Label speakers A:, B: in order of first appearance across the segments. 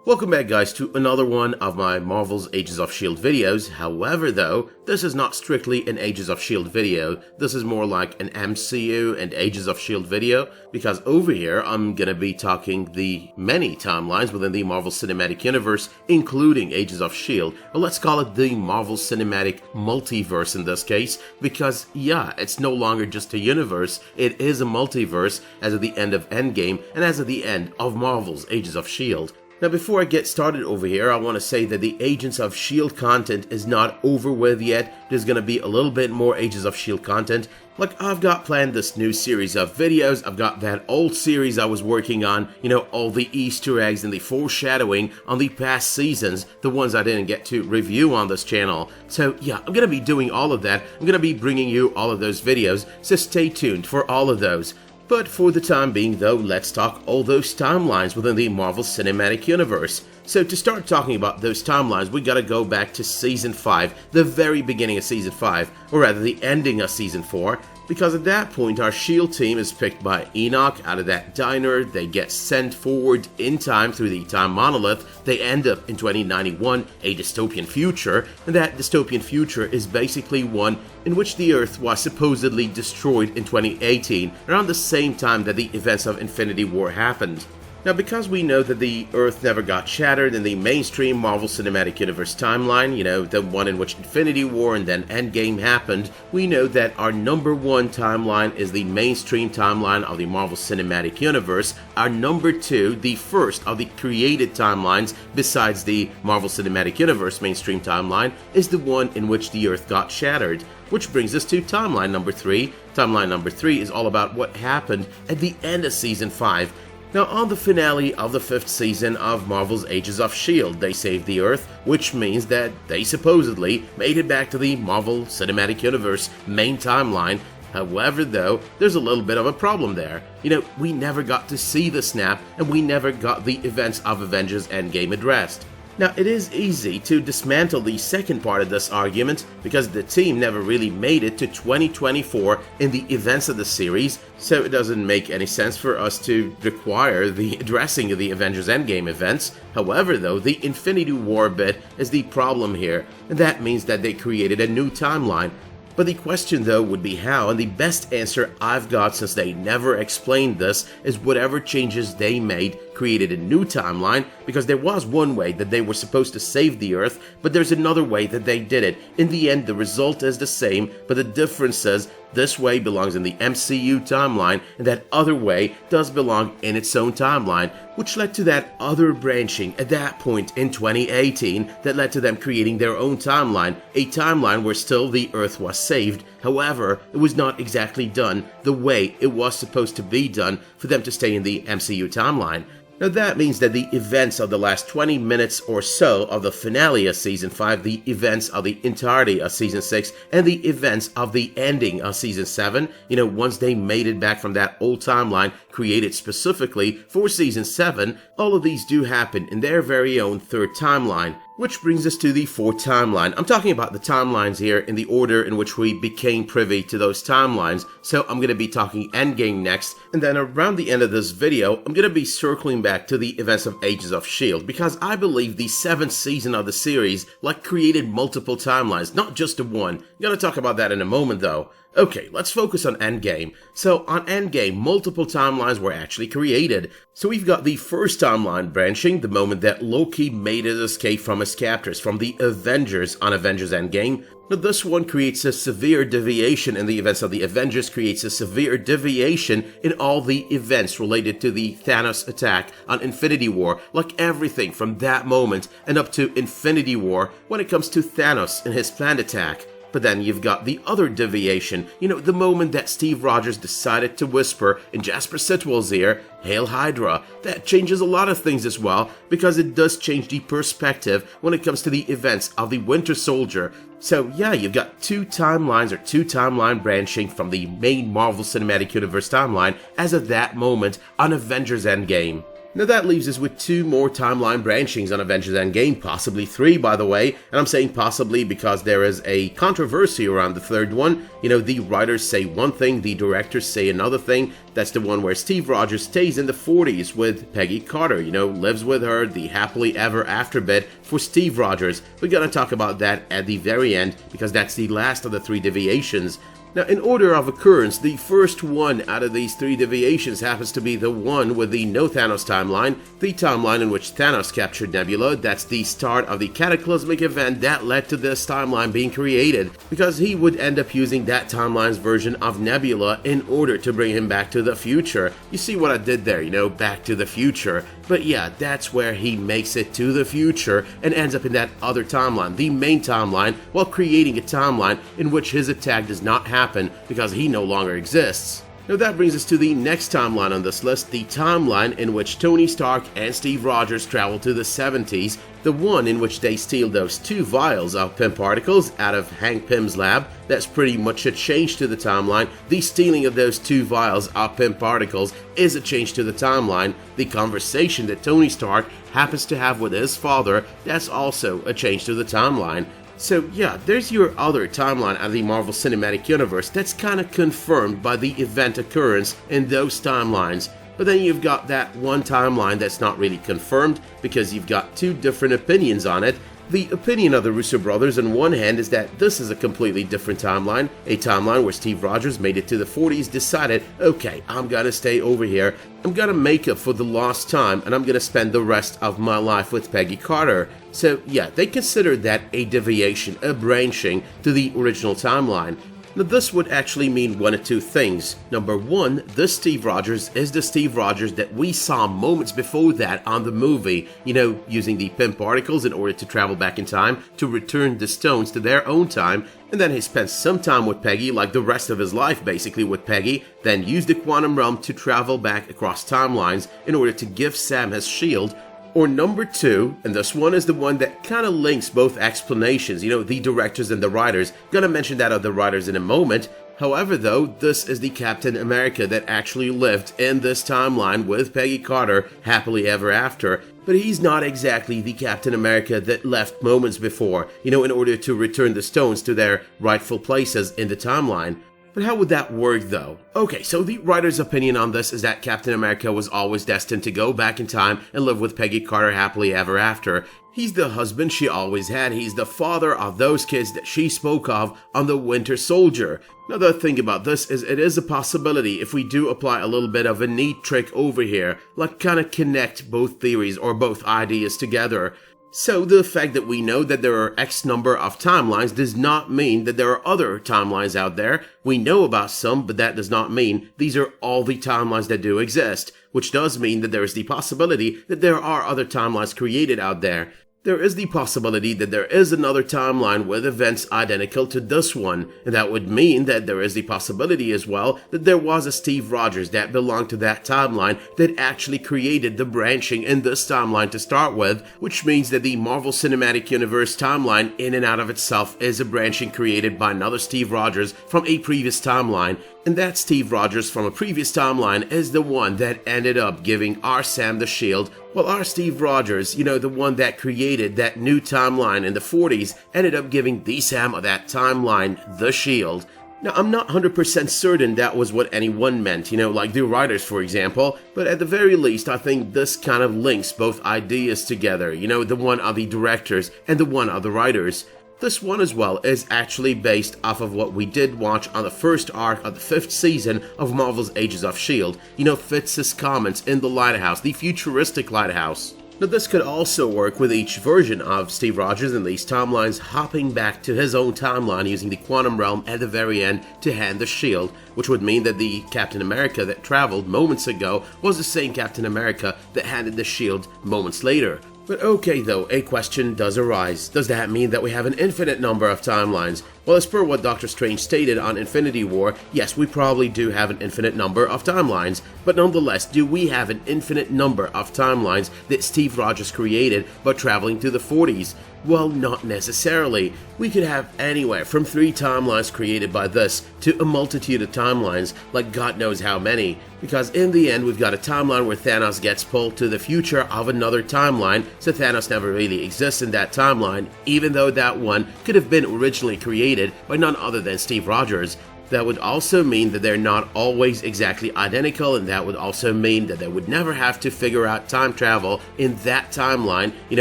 A: Welcome back guys to another one of my Marvel's Agents of S.H.I.E.L.D. videos. However though, this is not strictly an Agents of S.H.I.E.L.D. video. This is more like an MCU and Agents of S.H.I.E.L.D. video, because over here I'm gonna be talking the many timelines within the Marvel Cinematic Universe, including Agents of S.H.I.E.L.D. Or let's call it the Marvel Cinematic Multiverse in this case, because yeah, it's no longer just a universe, it is a multiverse as of the end of Endgame and as of the end of Marvel's Agents of S.H.I.E.L.D. Now before I get started over here, I want to say that the Agents of S.H.I.E.L.D. content is not over with yet. There's going to be a little bit more Agents of S.H.I.E.L.D. content. Like, I've got planned this new series of videos, I've got that old series I was working on, you know, all the Easter eggs and the foreshadowing on the past seasons, the ones I didn't get to review on this channel. So yeah, I'm going to be doing all of that, I'm going to be bringing you all of those videos, so stay tuned for all of those. But for the time being though, let's talk all those timelines within the Marvel Cinematic Universe. So to start talking about those timelines, we gotta go back to Season 5, the very beginning of Season 5, or rather the ending of Season 4, because at that point our S.H.I.E.L.D. team is picked by Enoch out of that diner, they get sent forward in time through the time monolith, they end up in 2091, a dystopian future, and that dystopian future is basically one in which the Earth was supposedly destroyed in 2018, around the same time that the events of Infinity War happened. Now, because we know that the Earth never got shattered in the mainstream Marvel Cinematic Universe timeline, you know, the one in which Infinity War and then Endgame happened, we know that our number one timeline is the mainstream timeline of the Marvel Cinematic Universe. Our number two, the first of the created timelines besides the Marvel Cinematic Universe mainstream timeline, is the one in which the Earth got shattered. Which brings us to timeline number 3. Timeline number 3 is all about what happened at the end of Season 5. Now, on the finale of the 5th season of Marvel's Agents of S.H.I.E.L.D., they saved the Earth, which means that they supposedly made it back to the Marvel Cinematic Universe main timeline. However, though, there's a little bit of a problem there. You know, we never got to see the snap, and we never got the events of Avengers Endgame addressed. Now, it is easy to dismantle the second part of this argument because the team never really made it to 2024 in the events of the series, so it doesn't make any sense for us to require the addressing of the Avengers Endgame events. However, though, the Infinity War bit is the problem here, and that means that they created a new timeline. But the question though would be how, and the best answer I've got, since they never explained this, is whatever changes they made created a new timeline, because there was one way that they were supposed to save the Earth, but there's another way that they did it. In the end, the result is the same, but the difference is this way belongs in the MCU timeline, and that other way does belong in its own timeline, which led to that other branching at that point in 2018 that led to them creating their own timeline, a timeline where still the Earth was saved. However, it was not exactly done the way it was supposed to be done for them to stay in the MCU timeline. Now that means that the events of the last 20 minutes or so of the finale of Season 5, the events of the entirety of Season 6, and the events of the ending of Season 7, you know, once they made it back from that old timeline created specifically for Season 7, all of these do happen in their very own third timeline. Which brings us to the fourth timeline. I'm talking about the timelines here in the order in which we became privy to those timelines. So I'm going to be talking Endgame next, and then around the end of this video, I'm going to be circling back to the events of Agents of S.H.I.E.L.D. because I believe the 7th season of the series created multiple timelines, not just the one. I'm going to talk about that in a moment though. Okay, let's focus on Endgame. So on Endgame, multiple timelines were actually created. So we've got the first timeline branching, the moment that Loki made his escape from his captors from the Avengers on Avengers Endgame. Now this one creates a severe deviation in the events of the Avengers, creates a severe deviation in all the events related to the Thanos attack on Infinity War, like everything from that moment and up to Infinity War when it comes to Thanos and his planned attack. But then you've got the other deviation, you know, the moment that Steve Rogers decided to whisper in Jasper Sitwell's ear, "Hail Hydra." That changes a lot of things as well, because it does change the perspective when it comes to the events of the Winter Soldier. So yeah, you've got two timelines, or two timeline branching from the main Marvel Cinematic Universe timeline as of that moment on Avengers Endgame. Now that leaves us with 2 more timeline branchings on Avengers Endgame, possibly 3 by the way, and I'm saying possibly because there is a controversy around the 3rd one. You know, the writers say one thing, the directors say another thing. That's the one where Steve Rogers stays in the 40s with Peggy Carter, you know, lives with her, the happily ever after bit for Steve Rogers. We're gonna talk about that at the very end because that's the last of the 3 deviations. Now, in order of occurrence, the first one out of these 3 deviations happens to be the one with the no Thanos timeline, the timeline in which Thanos captured Nebula. That's the start of the cataclysmic event that led to this timeline being created, because he would end up using that timeline's version of Nebula in order to bring him back to the future. You see what I did there, you know, back to the future. But yeah, that's where he makes it to the future and ends up in that other timeline, the main timeline, while creating a timeline in which his attack does not happen because he no longer exists. Now that brings us to the next timeline on this list, the timeline in which Tony Stark and Steve Rogers travel to the 70s, the one in which they steal those 2 vials of Pym particles out of Hank Pym's lab. That's pretty much a change to the timeline. The stealing of those 2 vials of Pym particles is a change to the timeline. The conversation that Tony Stark happens to have with his father, that's also a change to the timeline. So yeah, there's your other timeline out of the Marvel Cinematic Universe that's kind of confirmed by the event occurrence in those timelines. But then you've got that one timeline that's not really confirmed because you've got 2 different opinions on it. The opinion of the Russo brothers on one hand is that this is a completely different timeline, a timeline where Steve Rogers made it to the 40s, decided, okay, I'm gonna stay over here, I'm gonna make up for the lost time, and I'm gonna spend the rest of my life with Peggy Carter. So yeah, they consider that a deviation, a branching to the original timeline. Now this would actually mean one of 2 things. Number 1, this Steve Rogers is the Steve Rogers that we saw moments before that on the movie, you know, using the Pym particles in order to travel back in time to return the stones to their own time, and then he spent some time with Peggy, like the rest of his life basically with Peggy, then used the quantum realm to travel back across timelines in order to give Sam his shield. Or number 2, and this one is the one that kind of links both explanations, you know, the directors and the writers. Gonna mention that of the writers in a moment. However though, this is the Captain America that actually lived in this timeline with Peggy Carter happily ever after. But he's not exactly the Captain America that left moments before, you know, in order to return the stones to their rightful places in the timeline. But how would that work though? Okay, so the writer's opinion on this is that Captain America was always destined to go back in time and live with Peggy Carter happily ever after. He's the husband she always had, he's the father of those kids that she spoke of on the Winter Soldier. Now the thing about this is it is a possibility if we do apply a little bit of a neat trick over here, like kinda connect both theories or both ideas together. So the fact that we know that there are X number of timelines does not mean that there are other timelines out there. We know about some, but that does not mean these are all the timelines that do exist, which does mean that there is the possibility that there are other timelines created out there. There is the possibility that there is another timeline with events identical to this one, and that would mean that there is the possibility as well that there was a Steve Rogers that belonged to that timeline that actually created the branching in this timeline to start with, which means that the Marvel Cinematic Universe timeline in and out of itself is a branching created by another Steve Rogers from a previous timeline, and that Steve Rogers from a previous timeline is the one that ended up giving our Sam the shield, while our Steve Rogers, you know, the one that created that new timeline in the 40s, ended up giving the Sam of that timeline the shield. Now, I'm not 100% certain that was what anyone meant, you know, like the writers, for example, but at the very least, I think this kind of links both ideas together, you know, the one of the directors and the one of the writers. This one as well is actually based off of what we did watch on the first arc of the 5th season of Marvel's Agents of S.H.I.E.L.D. You know, Fitz's comments in the lighthouse, the futuristic lighthouse. Now this could also work with each version of Steve Rogers in these timelines hopping back to his own timeline using the quantum realm at the very end to hand the shield, which would mean that the Captain America that traveled moments ago was the same Captain America that handed the shield moments later. But okay though, a question does arise. Does that mean that we have an infinite number of timelines? Well, as per what Doctor Strange stated on Infinity War, yes, we probably do have an infinite number of timelines, but nonetheless, do we have an infinite number of timelines that Steve Rogers created by traveling to the 40s? Well, not necessarily. We could have anywhere from 3 timelines created by this to a multitude of timelines, like God knows how many. Because in the end, we've got a timeline where Thanos gets pulled to the future of another timeline, so Thanos never really exists in that timeline, even though that one could have been originally created by none other than Steve Rogers. That would also mean that they're not always exactly identical, and that would also mean that they would never have to figure out time travel in that timeline,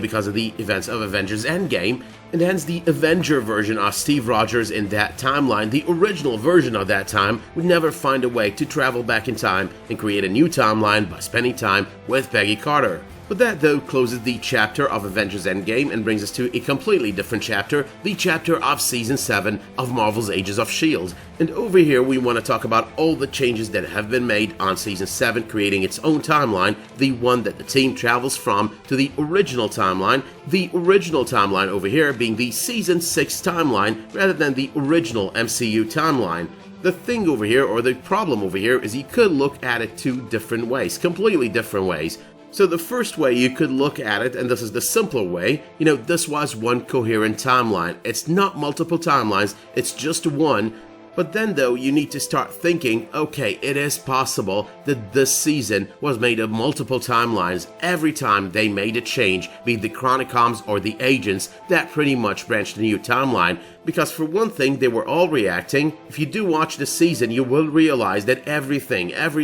A: because of the events of Avengers Endgame. And hence the Avenger version of Steve Rogers in that timeline, the original version of that time, would never find a way to travel back in time and create a new timeline by spending time with Peggy Carter. But that, though, closes the chapter of Avengers Endgame and brings us to a completely different chapter, the chapter of Season 7 of Marvel's Agents of S.H.I.E.L.D. And over here we want to talk about all the changes that have been made on Season 7, creating its own timeline, the one that the team travels from to the original timeline over here being the Season 6 timeline rather than the original MCU timeline. The thing over here, or the problem over here, is you could look at it 2 different ways, completely different ways. So the first way you could look at it, and this is the simpler way, this was one coherent timeline. It's not multiple timelines, it's just one. But then though, you need to start thinking, okay, it is possible that this season was made of multiple timelines. Every time they made a change, be it the Chronicoms or the agents, that pretty much branched a new timeline. Because for one thing, they were all reacting. If you do watch the season, you will realize that every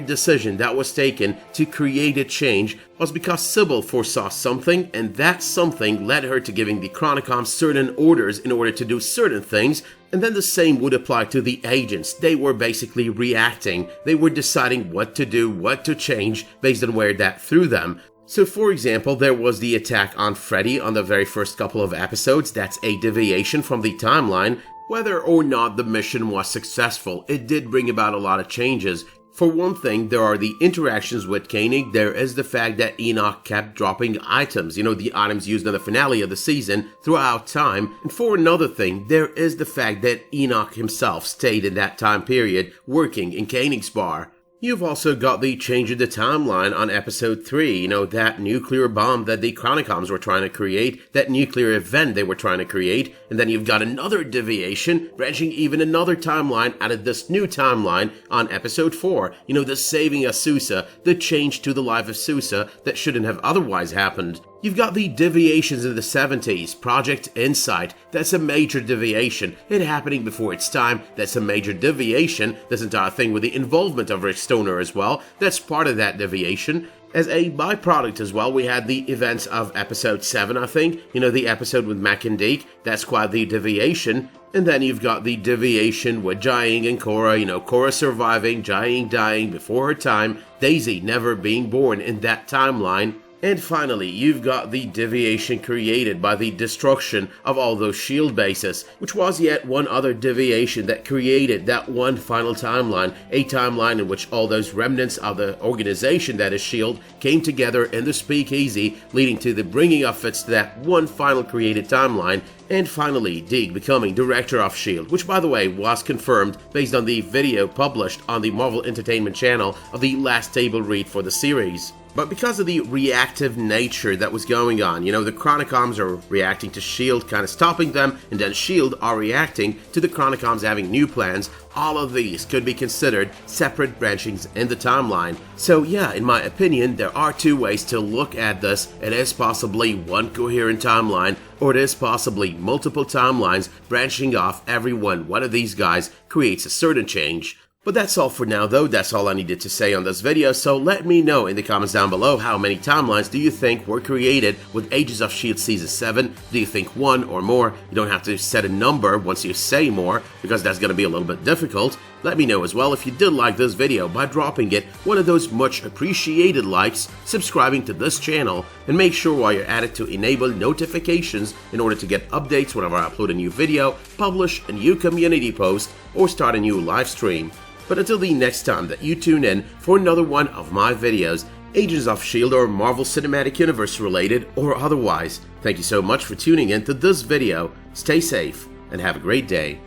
A: decision that was taken to create a change was because Sybil foresaw something, and that something led her to giving the Chronicoms certain orders in order to do certain things. And then the same would apply to the agents. They were basically reacting. They were deciding what to do, what to change, based on where that threw them. So for example, there was the attack on Freddy on the very first couple of episodes. That's a deviation from the timeline. Whether or not the mission was successful, it did bring about a lot of changes. For one thing, there are the interactions with Koenig. There is the fact that Enoch kept dropping items, the items used in the finale of the season throughout time. And for another thing, there is the fact that Enoch himself stayed in that time period working in Koenig's bar. You've also got the change of the timeline on episode 3, that nuclear bomb that the Chronicoms were trying to create, that nuclear event they were trying to create, and then you've got another deviation, branching even another timeline out of this new timeline on episode 4, the saving of Sousa, the change to the life of Sousa that shouldn't have otherwise happened. You've got the deviations in the 70s, Project Insight, that's a major deviation. It happening before its time, that's a major deviation. This entire thing with the involvement of Rick Stoner as well, that's part of that deviation. As a byproduct as well, we had the events of episode 7, I think. The episode with Mac and Deke, that's quite the deviation. And then you've got the deviation with Jiaying and Korra, Korra surviving, Jiaying dying before her time, Daisy never being born in that timeline. And finally, you've got the deviation created by the destruction of all those S.H.I.E.L.D. bases, which was yet one other deviation that created that one final timeline, a timeline in which all those remnants of the organization that is S.H.I.E.L.D. came together in the Speakeasy, leading to the bringing of it to that one final created timeline. And finally, Deeg becoming director of S.H.I.E.L.D., which by the way was confirmed based on the video published on the Marvel Entertainment channel of the last table read for the series. But because of the reactive nature that was going on, the Chronicoms are reacting to S.H.I.E.L.D. kind of stopping them, and then S.H.I.E.L.D. are reacting to the Chronicoms having new plans. All of these could be considered separate branchings in the timeline. So yeah, in my opinion, there are 2 ways to look at this. It is possibly one coherent timeline, or it is possibly multiple timelines branching off. Every one of these guys creates a certain change. But that's all for now though, that's all I needed to say on this video, so let me know in the comments down below how many timelines do you think were created with Agents of S.H.I.E.L.D. Season 7? Do you think 1 or more? You don't have to set a number once you say more, because that's going to be a little bit difficult. Let me know as well if you did like this video by dropping it one of those much appreciated likes, subscribing to this channel, and make sure while you're at it to enable notifications in order to get updates whenever I upload a new video, publish a new community post, or start a new live stream. But until the next time that you tune in for another one of my videos, Agents of S.H.I.E.L.D. or Marvel Cinematic Universe related or otherwise, thank you so much for tuning in to this video. Stay safe and have a great day.